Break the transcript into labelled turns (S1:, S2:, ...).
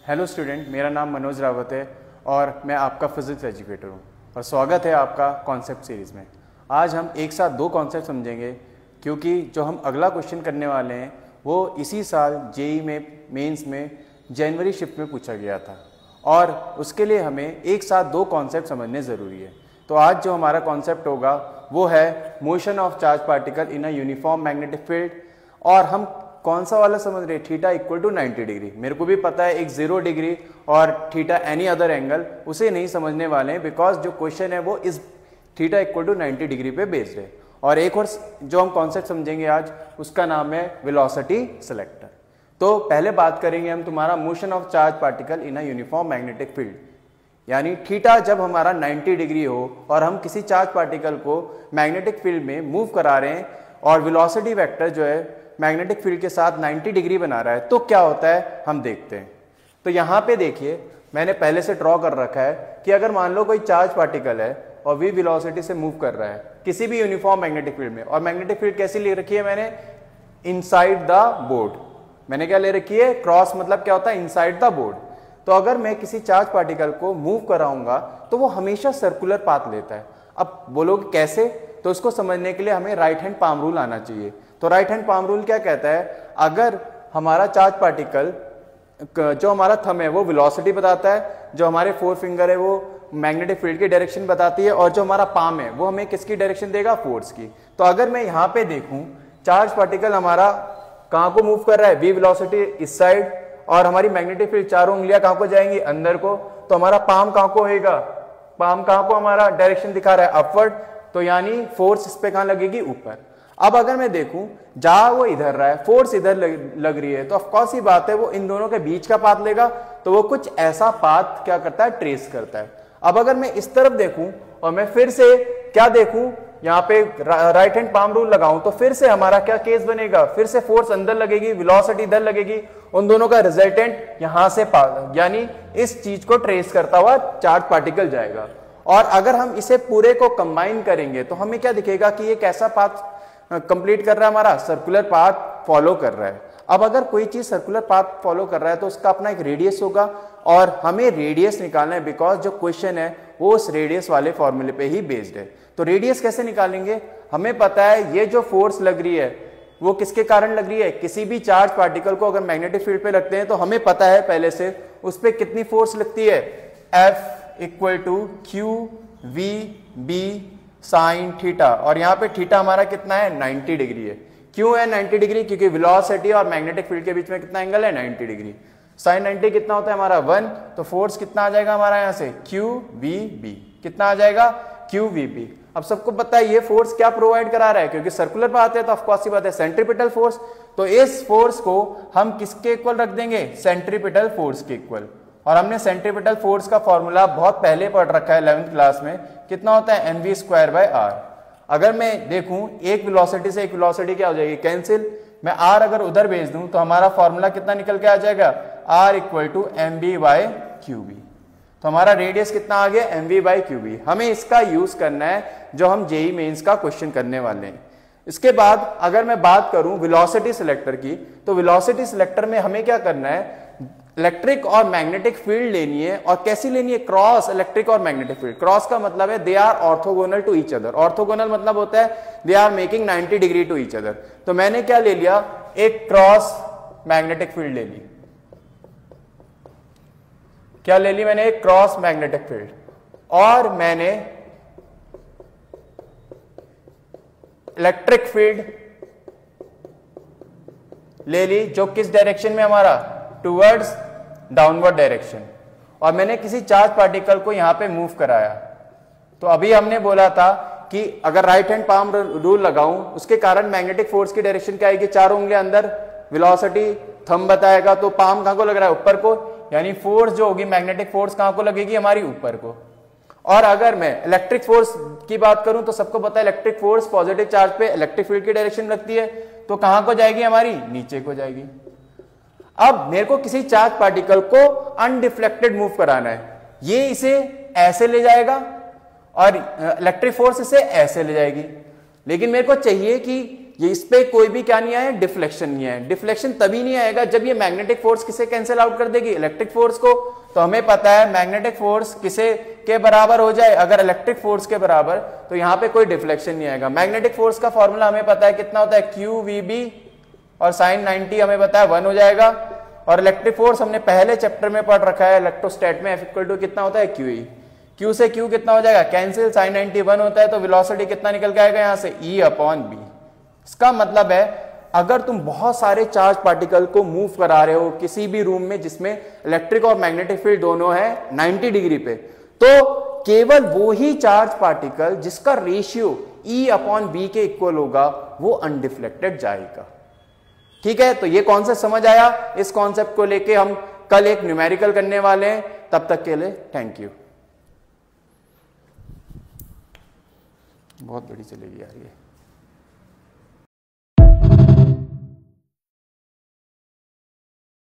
S1: Hello student, मेरा नाम मनोज रावत है और मैं आपका फिजिक्स एजुकेटर हूँ और स्वागत है आपका कॉन्सेप्ट सीरीज़ में। आज हम एक साथ दो कॉन्सेप्ट समझेंगे क्योंकि जो हम अगला क्वेश्चन करने वाले हैं वो इसी साल जेई में मेंस में जनवरी शिफ्ट में पूछा गया था और उसके लिए हमें एक साथ दो कॉन्सेप्ट समझने ज़रूरी है। तो आज जो हमारा कॉन्सेप्ट होगा वो है motion of charge particle in a uniform magnetic field. और हम कौन सा वाला समझ रहे हैं? Theta equal to 90 degree. मेरे को भी पता है एक 0 डिग्री और थीटा एनी अदर एंगल, उसे नहीं समझने वाले हैं बिकॉज जो क्वेश्चन है वो इस थीटा इक्वल टू 90 डिग्री पे बेस्ड है। और एक और जो हम कॉन्सेप्ट समझेंगे आज उसका नाम है वेलोसिटी सिलेक्टर। तो पहले बात करेंगे हम तुम्हारा motion of charge particle in a uniform magnetic field, यानी थीटा जब हमारा 90 डिग्री हो और हम किसी चार्ज पार्टिकल को मैग्नेटिक फील्ड में मूव करा रहे हैं और वेलोसिटी वेक्टर जो है मैग्नेटिक फील्ड के साथ 90 डिग्री बना रहा है, तो क्या होता है हम देखते हैं। तो यहाँ पे देखिए मैंने पहले से ड्रॉ कर रखा है कि अगर मान लो कोई चार्ज पार्टिकल है और वी वेलोसिटी से मूव कर रहा है किसी भी यूनिफॉर्म मैग्नेटिक फील्ड में, और मैग्नेटिक फील्ड कैसी ले रखी है मैंने? Inside the board. मैंने क्या ले रखी है? क्रॉस मतलब क्या होता है? Inside the board. तो अगर मैं किसी चार्ज पार्टिकल को मूव कराऊंगा तो वो हमेशा सर्कुलर पाथ लेता है। अब बोलोगे कैसे? तो उसको समझने के लिए हमें राइट हैंड पाम रूल आना चाहिए। तो राइट हैंड पाम रूल क्या कहता है? अगर हमारा चार्ज पार्टिकल जो हमारा थंब है वो वेलोसिटी बताता है, जो हमारे फोर फिंगर है वो मैग्नेटिक फील्ड की डायरेक्शन बताती है, और जो हमारा पाम है वो हमें किसकी डायरेक्शन देगा? फोर्स की। तो अगर मैं यहाँ पे देखूं चार्ज पार्टिकल हमारा कहाँ को मूव कर रहा है? वी वेलोसिटी इस साइड, और हमारी मैग्नेटिक फील्ड चारों उंगलियां कहाँ को जाएंगी? अंदर को। तो हमारा पाम कहाँ को होगा? पाम कहाँ को हमारा डायरेक्शन दिखा रहा है? अपवर्ड। तो यानी फोर्स इस पे कहाँ लगेगी? ऊपर। अब अगर मैं देखूं जहां वो इधर रहा है, फोर्स इधर लग रही है, तो ऑफकोर्स ही बात है वो इन दोनों के बीच का पाथ लेगा। तो वो कुछ ऐसा पाथ क्या करता है? ट्रेस करता है। अब अगर मैं इस तरफ देखूं और मैं फिर से क्या देखूं, यहाँ पे राइट हैंड पाम रूल लगाऊं, तो फिर से हमारा क्या केस बनेगा? फिर से फोर्स अंदर लगेगी, वेलोसिटी इधर लगेगी, उन दोनों का रिजल्टेंट यहां से यानी इस चीज को ट्रेस करता हुआ चार्ज पार्टिकल जाएगा। और अगर हम इसे पूरे को कंबाइन करेंगे तो हमें क्या दिखेगा कि ये कैसा पाथ कंप्लीट कर रहा है? हमारा सर्कुलर पाथ फॉलो कर रहा है। अब अगर कोई चीज सर्कुलर पाथ फॉलो कर रहा है तो उसका अपना एक रेडियस होगा और हमें रेडियस निकालना है बिकॉज जो क्वेश्चन है वो उस रेडियस वाले फॉर्मूले पे ही बेस्ड है। तो रेडियस कैसे निकालेंगे? हमें पता है ये जो फोर्स लग रही है वो किसके कारण लग रही है? किसी भी चार्ज पार्टिकल को अगर मैग्नेटिक फील्ड पे रखते हैं तो हमें पता है पहले से उस पर कितनी फोर्स लगती है? F equal to Q V B sine theta, और यहाँ पे थीटा हमारा कितना है? 90 डिग्री है। क्यों है 90 डिग्री? क्योंकि वेलोसिटी और मैग्नेटिक फील्ड के बीच में कितना एंगल है? 90 डिग्री। साइन 90 कितना होता है हमारा? 1। तो फोर्स कितना आ जाएगा हमारा यहाँ से? Q V B. कितना आ जाएगा? Q V B. अब सबको पता है ये फोर्स क्या प्रोवाइड करा रहा है, क्योंकि सर्कुलर पाथ है तो ऑफकोर्स ही बात है सेंट्रीपिटल फोर्स। तो इस फोर्स को हम किसके इक्वल रख देंगे? सेंट्रीपिटल फोर्स के इक्वल। और हमने सेंट्रीपिटल फोर्स का फॉर्मूला बहुत पहले पढ़ रखा है 11th क्लास में। कितना होता है? mv²/r। अगर मैं देखूं एक वेलोसिटी से एक वेलोसिटी क्या हो जाएगी? कैंसिल। मैं r अगर उधर भेज दूं तो हमारा फॉर्मूला कितना निकल के आ जाएगा? r equal to mv/qb। तो हमारा रेडियस कितना आ गया? mv/qb। हमें इसका यूज करना है जो हम जेई मेंस का क्वेश्चन करने वाले हैं। इसके बाद अगर मैं बात करूं वेलोसिटी सिलेक्टर की, तो वेलोसिटी सिलेक्टर में हमें क्या करना है? इलेक्ट्रिक और मैग्नेटिक फील्ड लेनी है। और कैसी लेनी है? क्रॉस इलेक्ट्रिक और मैग्नेटिक फील्ड। क्रॉस का मतलब है they are orthogonal to each other. Orthogonal मतलब होता है they are making 90 degree to each other. तो मैंने क्या ले लिया? एक क्रॉस मैग्नेटिक फील्ड ले ली। क्या ले ली मैंने? एक क्रॉस मैग्नेटिक फील्ड। और मैंने इलेक्ट्रिक फील्ड ले ली जो किस डायरेक्शन में? हमारा टूवर्ड्स डाउनवर्ड डायरेक्शन। और मैंने किसी चार्ज पार्टिकल को यहां पे मूव कराया। तो अभी हमने बोला था कि अगर राइट हैंड पाम रूल लगाऊं उसके कारण मैग्नेटिक फोर्स की डायरेक्शन क्या आएगी? चारों उंगलियां अंदर, वेलोसिटी थंब बताएगा, तो पाम कहां को लग रहा है? ऊपर को। यानी फोर्स जो होगी मैग्नेटिक फोर्स कहां को लगेगी? हमारी ऊपर को। और अगर मैं इलेक्ट्रिक फोर्स की बात करूं तो सबको पता है इलेक्ट्रिक फोर्स पॉजिटिव चार्ज पे इलेक्ट्रिक फील्ड की डायरेक्शन लगती है, तो कहां को जाएगी? हमारी नीचे को जाएगी। अब मेरे को किसी चार्ज पार्टिकल को अनडिफ्लेक्टेड मूव कराना है। ये इसे ऐसे ले जाएगा और इलेक्ट्रिक फोर्स इसे ऐसे ले जाएगी। लेकिन मेरे को चाहिए कि ये इस पे कोई भी क्या नहीं आया, डिफ्लेक्शन नहीं आया। डिफ्लेक्शन तभी नहीं आएगा जब ये मैग्नेटिक फोर्स किसे कैंसिल आउट कर देगी, इलेक्ट्रिक फोर्स को। तो हमें पता है मैग्नेटिक फोर्स किसे के बराबर हो जाए, अगर इलेक्ट्रिक फोर्स के बराबर, तो यहां पे कोई डिफ्लेक्शन नहीं आएगा। मैग्नेटिक फोर्स का फॉर्मूला हमें पता है कितना होता है, QVB, और sin 90 हमें पता है 1 हो जाएगा। और इलेक्ट्रिक फोर्स हमने पहले चैप्टर में पढ़ रखा है इलेक्ट्रोस्टैट में, F कितना होता है, QE। Q से Q कितना हो जाएगा, कैंसिल, sin 90 1 होता है, तो वेलोसिटी कितना निकल के आएगा यहां से, E/B। इसका मतलब है अगर तुम बहुत सारे चार्ज पार्टिकल को मूव करा रहे हो किसी भी रूम में जिसमें इलेक्ट्रिक और मैग्नेटिक फील्ड दोनों है 90 डिग्री पे, तो केवल वो ही चार्ज पार्टिकल जिसका रेशियो E/B के इक्वल होगा वो अनडिफ्लेक्टेड जाएगा। ठीक है, तो ये कॉन्सेप्ट समझ आया। इस कॉन्सेप्ट को लेके हम कल एक न्यूमेरिकल करने वाले हैं। तब तक के लिए थैंक यू। बहुत बड़ी चलेगी यार ये।